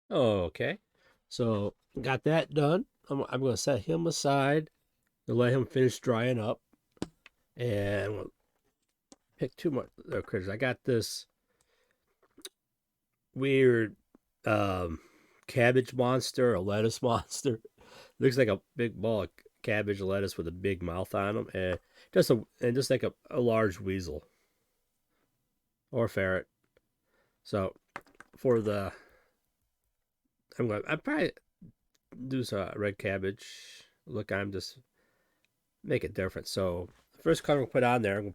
Okay. So got that done. I'm going to set him aside to let him finish drying up. And we'll pick two more critters. I got this weird um, cabbage monster, a lettuce monster. Looks like a big ball of cabbage lettuce with a big mouth on him, and just like a large weasel or ferret. So for the I probably do some red cabbage. Look, I'm just make it different. So the first color we'll put on there, I'm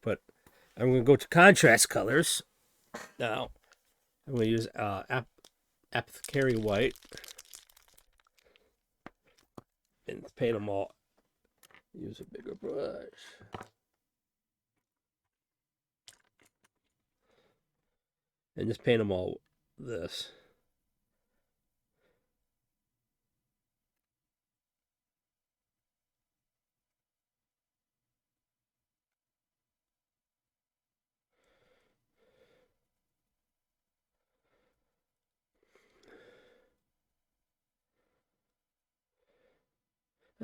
gonna go to contrast colors. Now I'm gonna use apothecary white and paint them all. Use a bigger brush and just paint them all this.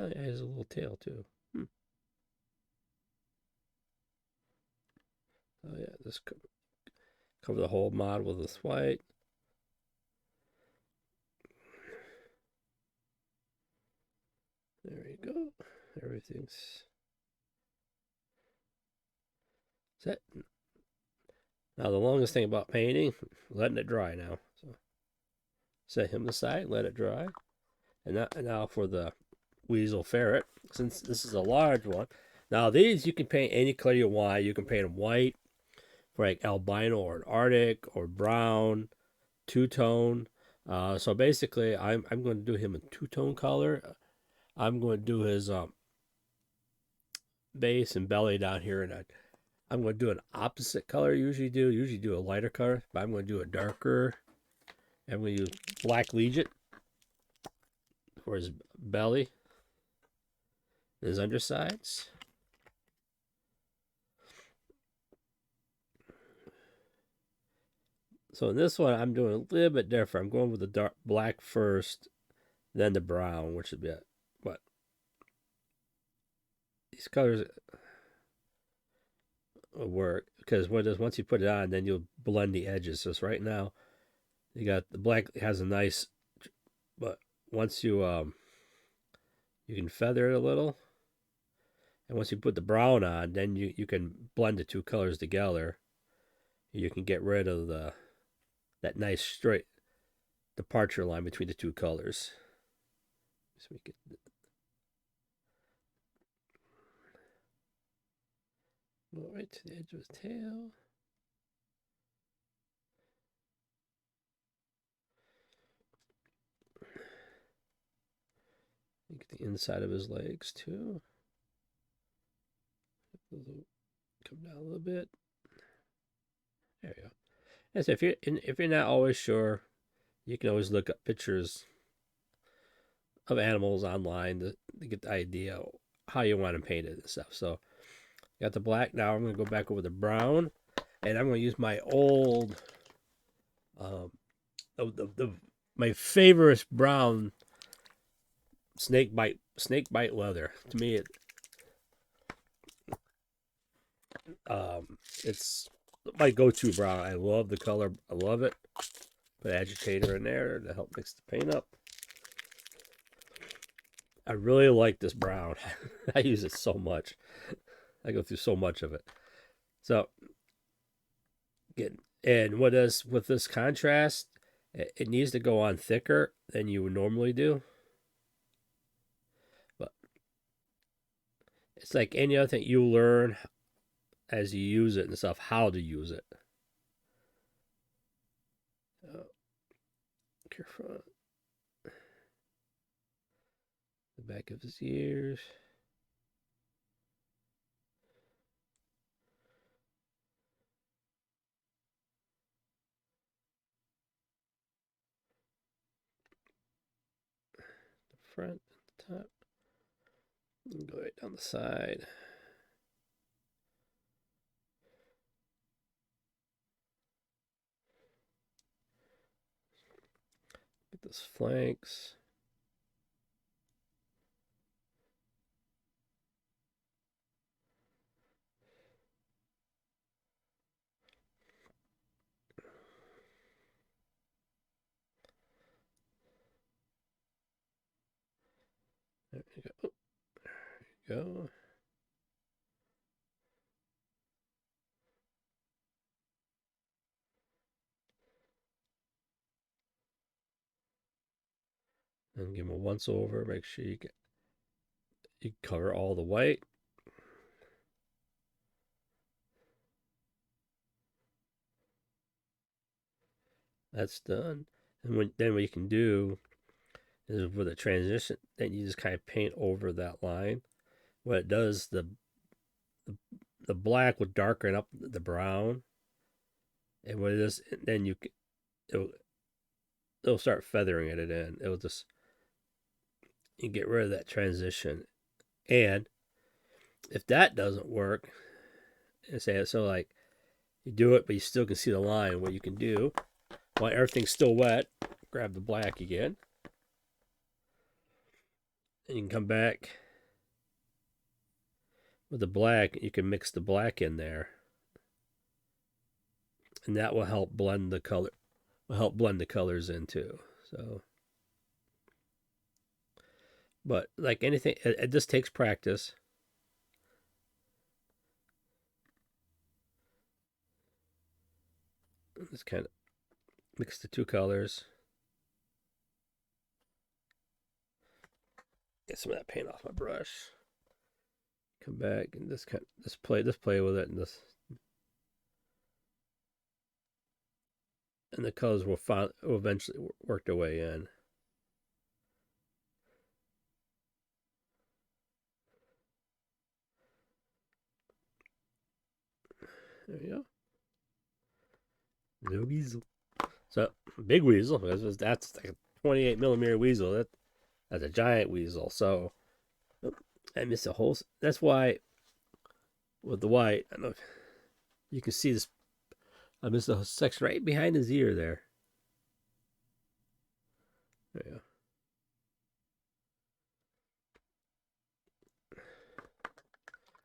Oh, yeah, it has a little tail too. Oh yeah, just cover the whole model with this white. There we go. Everything's set. Now the longest thing about painting, letting it dry now. So set him aside, let it dry. And now for the Weasel Ferret, since this is a large one. Now these you can paint any color you want. You can paint them white for like albino or Arctic or brown, two-tone. So basically, I'm going to do him in two-tone color. I'm going to do his base and belly down here, and I'm going to do an opposite color. Usually do a lighter color, but I'm going to do a darker. I'm going to use Black Legion for his belly, and his undersides. So in this one, I'm doing a little bit different. I'm going with the dark black first, then the brown, which would be but these colors will work because once you put it on, then you'll blend the edges. So right now, you got the black has a nice, but once you can feather it a little, and once you put the brown on, then you can blend the two colors together. You can get rid of the that nice straight departure line between the two colors. So we get go right to the edge of his tail. Get the inside of his legs too. Come down a little bit. There you go. And so if you're not always sure, you can always look up pictures of animals online to get the idea how you want them painted and stuff. So got the black. Now I'm gonna go back over the brown, and I'm gonna use my old, um, my favorite brown snake bite leather. To me, it's my go-to brown. I love the color. I love it. Put agitator in there to help mix the paint up. I really like this brown. I use it so much. I go through so much of it. So, get and what is with this contrast, it needs to go on thicker than you would normally do. But it's like any other thing you learn as you use it and stuff, how to use it. Uh, Careful. The back of his ears. The front, the top. And go right down the side. Get those flanks. There you go. There you go. And give them a once over. Make sure you cover all the white. That's done. And then what you can do is with a transition, then you just kind of paint over that line. What it does, the black will darken up the brown, and what it is, then it'll start feathering it in. It'll just, you get rid of that transition. And if that doesn't work, so like you do it, but you still can see the line. What you can do, while everything's still wet, grab the black again, and you can come back with the black. You can mix the black in there, and that will help blend the color. Will help blend the colors in too. So, but like anything, it just takes practice. Just kind of mix the two colors. Get some of that paint off my brush. Come back and just play with it, and the colors will eventually work their way in. There you go. The weasel. So big weasel. That's like a 28 millimeter weasel. That's a giant weasel. So I missed a whole. That's why with the white, I don't know if you can see this. I missed a section right behind his ear there. There you go.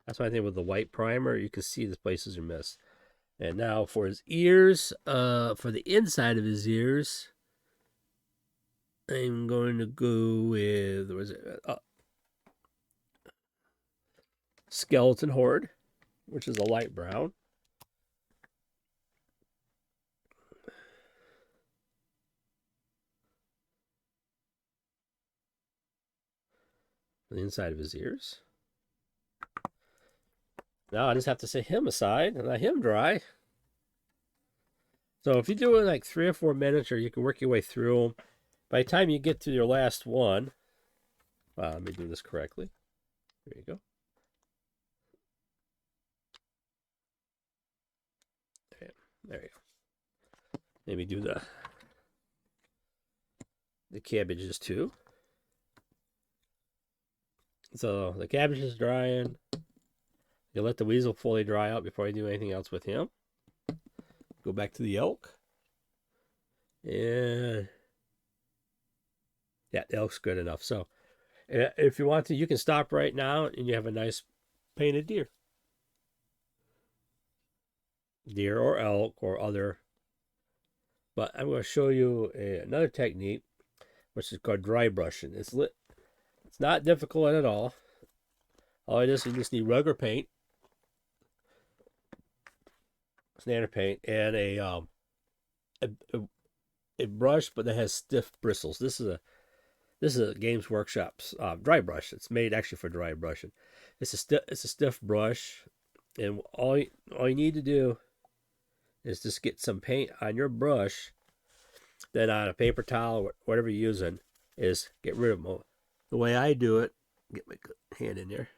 That's why I think with the white primer, you can see the places are missed. And now for his ears, for the inside of his ears, I'm going to go with, what is it? Skeleton Horde, which is a light brown. The inside of his ears. Now I just have to set him aside and let him dry. So if you do it like 3 or 4 minutes, or you can work your way through them, by the time you get to your last one, let me do this correctly. There you go. Okay, there you go. Maybe do the cabbages too. So the cabbage is drying. You let the weasel fully dry out before you do anything else with him. Go back to the elk. And yeah, the elk's good enough. So if you want to, you can stop right now and you have a nice painted deer. Deer or elk or other. But I'm going to show you another technique, which is called dry brushing. It's not difficult at all. All it is, you just need regular paint, standard paint, and a brush, but that has stiff bristles. This is a Games Workshop's dry brush. It's made actually for dry brushing. It's a stiff brush, and all you need to do is just get some paint on your brush. Then on a paper towel, or whatever you're using, is get rid of them. The way I do it, get my hand in there.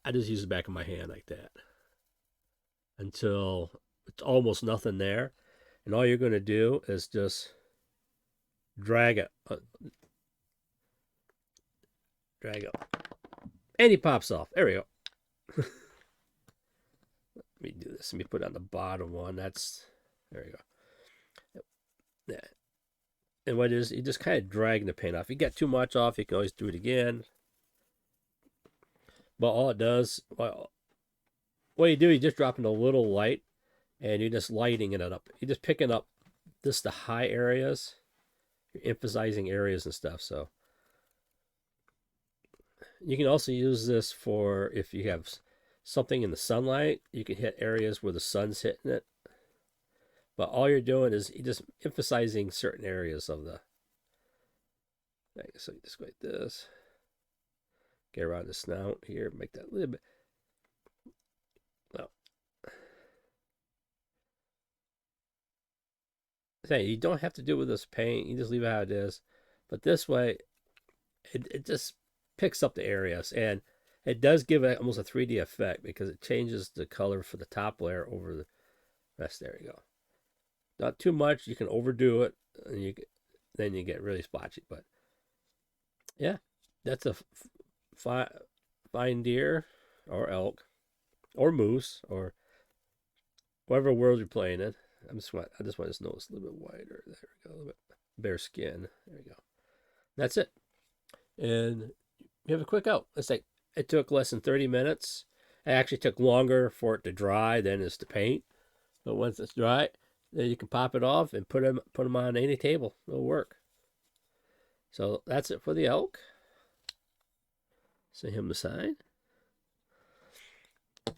I just use the back of my hand like that until it's almost nothing there. And all you're going to do is just drag it. Drag it. And he pops off. There we go. Let me do this. Let me put it on the bottom one. There we go. Yeah. And what it is, you just kind of drag the paint off. If you get too much off, you can always do it again. But all it does, well, what you do, you just drop in a little light, and you're just lighting it up. You're just picking up just the high areas. You're emphasizing areas and stuff. So you can also use this for if you have something in the sunlight, you can hit areas where the sun's hitting it. But all you're doing is you're just emphasizing certain areas of the. So you just go like this. Get around the snout here, make that a little bit. Well, you don't have to do it with this paint. You just leave it how it is. But this way, it just picks up the areas, and it does give it almost a 3D effect because it changes the color for the top layer over the rest. There you go. Not too much. You can overdo it, and then you get really splotchy. But yeah, that's a fine deer or elk or moose or whatever world you're playing in. I just want to know it's a little bit wider. There we go. A little bit bare skin. There we go. That's it. And you have a quick out. It's like it took less than 30 minutes. It actually took longer for it to dry than it's to paint. But once it's dry, then you can pop it off and put them on any table. It'll work. So that's it for the elk. Set him aside.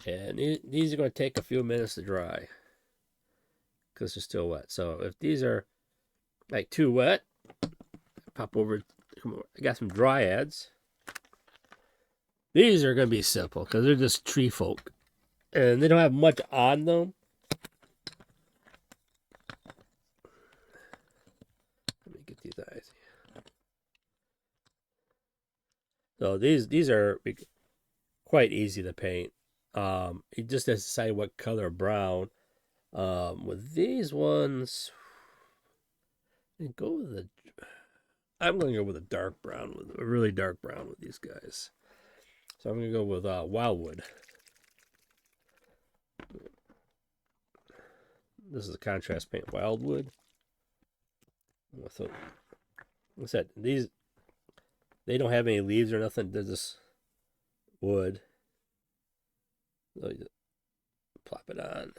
And these are going to take a few minutes to dry because they're still wet. So if these are like too wet, pop over. I got some dryads. These are going to be simple because they're just tree folk. And they don't have much on them. Let me get these eyes. So these are quite easy to paint. You just have to decide what color brown. With these ones, I'm going to go with a dark brown, with a really dark brown with these guys. So I'm going to go with Wildwood. This is a contrast paint, Wildwood. So, like I said, these, they don't have any leaves or nothing. They're just wood. So you just plop it on.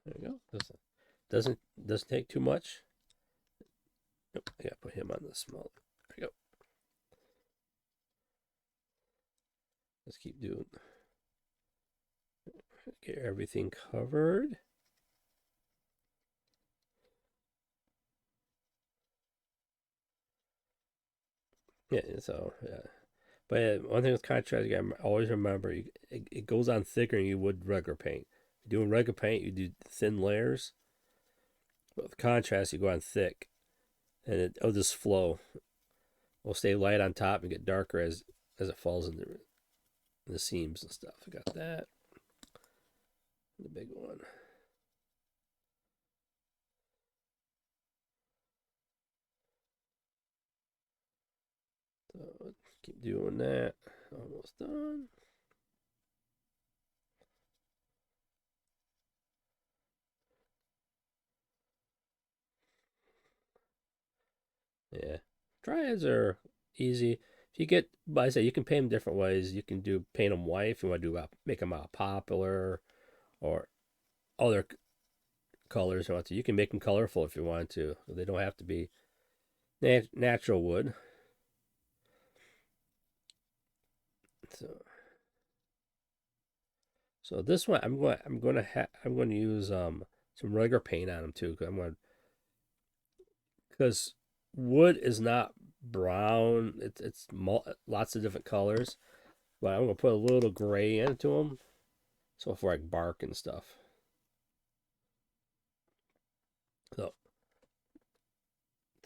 There you go. Doesn't take too much. Nope, I gotta put him on the small. There we go. Let's keep doing. Get everything covered. Yeah, so yeah. But one thing with contrast, you gotta always remember, it goes on thicker than you would regular paint. Doing regular paint, you do thin layers. But with contrast, you go on thick, and it'll just flow. It'll stay light on top and get darker as it falls in the seams and stuff. I got that. The big one. So keep doing that. Almost done. Yeah, dryads are easy. If you get, but I say you can paint them different ways. You can paint them white if you want to make them popular or other colors. You can make them colorful if you want to. They don't have to be natural wood. So this one I'm going to use some regular paint on them too because wood is not brown. It's lots of different colors, but I'm going to put a little gray into them, so for like bark and stuff. So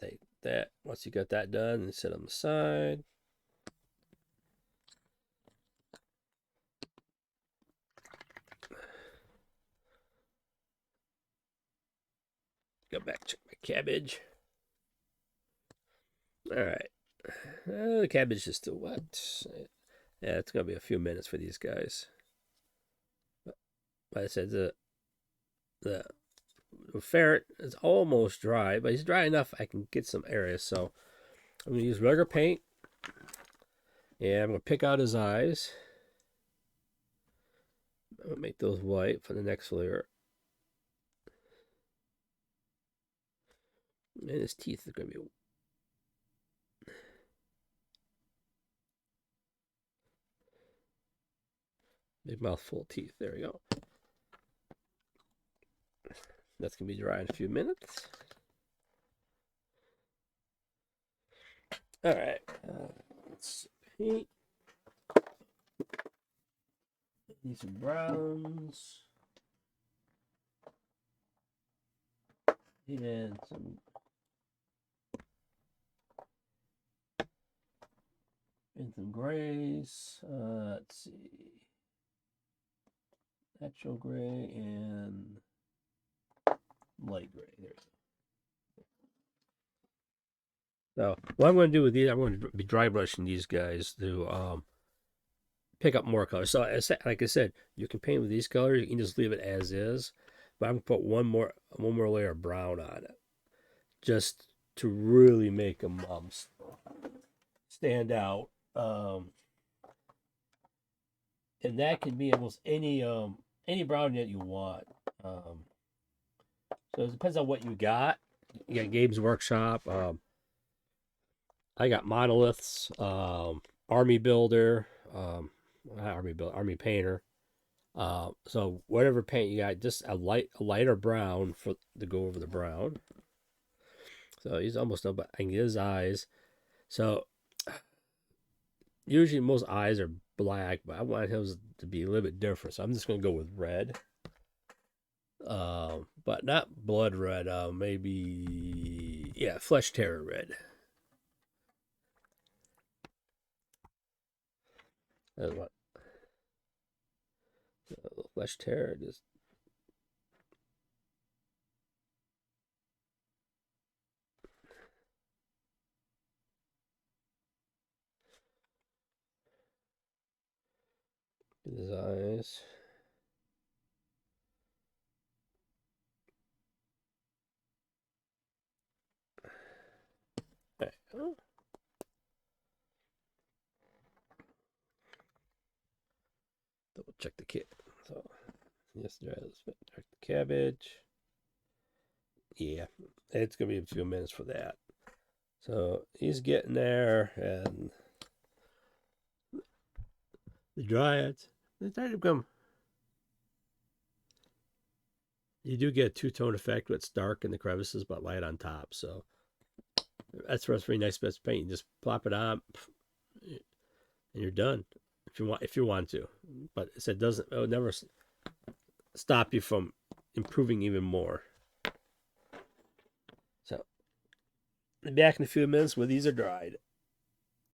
take that. Once you got that done, and set them aside. go back check my cabbage. All right. The cabbage is still wet. Yeah, it's gonna be a few minutes for these guys. But like I said, the ferret is almost dry, but he's dry enough I can get some areas. So I'm gonna use regular paint, and I'm gonna pick out his eyes. I'm gonna make those white for the next layer. And his teeth are gonna be big mouthful of teeth. There we go. That's gonna be dry in a few minutes. All right. Let's paint. Need some browns. And some grays. Let's see. Natural gray and light gray. There you go. So what I'm going to do with these, I'm going to be dry brushing these guys to pick up more colors. So like I said, you can paint with these colors. You can just leave it as is, but I'm going to put one more layer of brown on it, just to really make them stand out. And that can be almost any brown that you want. So it depends on what you got. You got Games Workshop. I got Monoliths, Army Builder, Army Painter. So whatever paint you got, just a lighter brown to go over the brown. So he's almost done, but I can get his eyes. So usually most eyes are black, but I want his to be a little bit different. So I'm just going to go with red. But not blood red. Maybe, yeah, flesh terror red. That's what. Flesh terror just. His eyes. Right. Oh. Double check the kit. So yes, let's check the cabbage. Yeah, it's gonna be a few minutes for that. So he's getting there, and the dryads. They start to become. You do get a two-tone effect where it's dark in the crevices but light on top. So that's a very nice best paint. You just plop it on, and you're done. If you want to, but it will never stop you from improving even more. So I'll be back in a few minutes when these are dried.